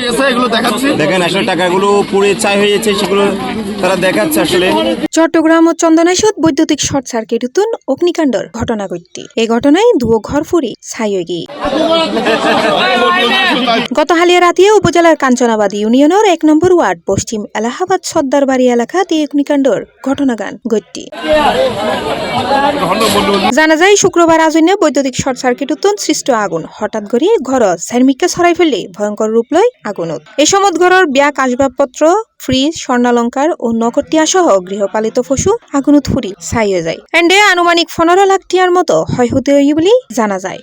গেছে, এগুলো দেখাচ্ছি। দেখেন আসলে টাকাগুলো পুড়ে ছাই হয়ে গেছে, সেগুলো তারা দেখাচ্ছে আসলে। চট্টগ্রাম ও চন্দনাইশত বৈদ্যুতিক শর্ট সার্কিট উতুন অগ্নিকাণ্ডর ঘটনা ঘটতি। এই ঘটনায় দুও ঘর ফুরি ছাই হয়ে গিয়ে গত হালিয়া রাতিয়ে উপজেলার কাঞ্চনাবাদ ইউনিয়নের 1 নম্বর ওয়ার্ড পশ্চিম এলাহাবাদ সর্দারবাড়ি এলাকাত এই অগ্নিকাণ্ডর ঘটনাগান ঘটতি। জানা যায় শুক্রবার আজন্যে বৈদ্যুতিক শর্ট সার্কিট উত্তন সৃষ্ট আগুন হঠাৎ করে ঘর সাইমিককে ছড়াই ফেললে ভয়ঙ্কর রূপ লয় আগুনত। এই সময় ঘরের ব্যাগ আসবাবপত্র, ফ্রিজ, স্বর্ণালঙ্কার ও নকটিয়া সহ গৃহপালিত পশু আগুনত ফুরি ছাই হয়ে যায়। এন্ডে আনুমানিক 15 লাখ টিয়ার মতো ক্ষয়ক্ষতি হই বলে জানা যায়।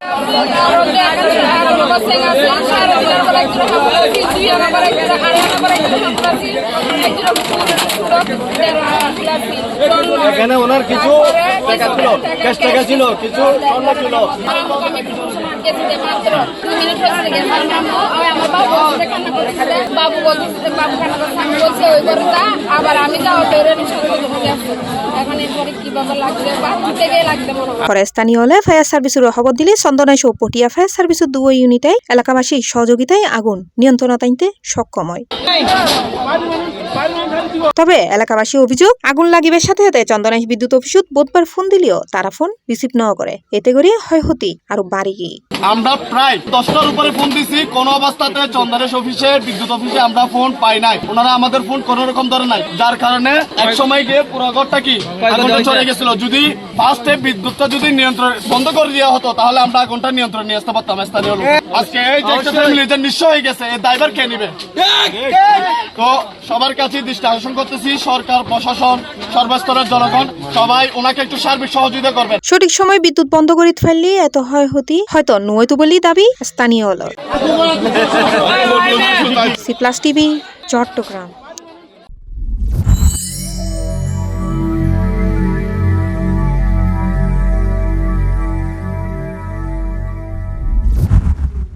এখানে ওনার কিছু টাকা ছিল, ক্যাশ টাকা ছিল, কিছু স্বর্ণ ছিল। পরে স্থানীয় হলে ফায়ার সার্ভিসের খবর দিলে চন্দনাইশ ও পটিয়া ফায়ার সার্ভিসের 2 ইউনিটে এলাকাবাসীর সহযোগিতায় আগুন নিয়ন্ত্রণে আনতে সক্ষম হয়। তবে এলাকাবাসী অভিযোগ আগুন লাগিবার সাথে সাথে চন্দনাইশ বিদ্যুৎ অফিসত বুধবার ফোন দিলেও তারা ফোন রিসিভ না করে। এতে করে ক্ষয়ক্ষতি আরো বাড়ি গিয়ে আমরা প্রায় 10টার উপরে ফোন দিছি, কোন অবস্থাতে চন্দনেশ অফিসের বিদ্যুৎ অফিসে আমরা ফোন পাই নাই। ওনারা আমাদের ফোন কোন রকম ধরে নাই, যার কারণে এক সময় গিয়ে পুরো ঘরটা কি আগুনটা চলে গেছিল। যদি ফার্স্টে বিদ্যুৎটা যদি নিয়ন্ত্রণ বন্ধ করে দেওয়া হতো তাহলে আমরা আগুনটা নিয়ন্ত্রণ নিয়ে আসতে পারতাম স্থানীয় লোক। আজকে এই যে একটা ফ্যামিলি যে নিঃস্ব হয়ে গেছে, এর দায়ভার কে নিবে? তো সবার কাছে দৃষ্টি আকর্ষণ করতেছি, সরকার, প্রশাসন, সর্বস্তরের জনগণ সবাই ওনাকে একটু সার্বিক সহযোগিতা করবেন। সঠিক সময় বিদ্যুৎ বন্ধ করে ফেললে এত ক্ষয়ক্ষতি হয়তো নয়তো বলেই দাবি স্থানীয় হল। C plus TV, Chittagong.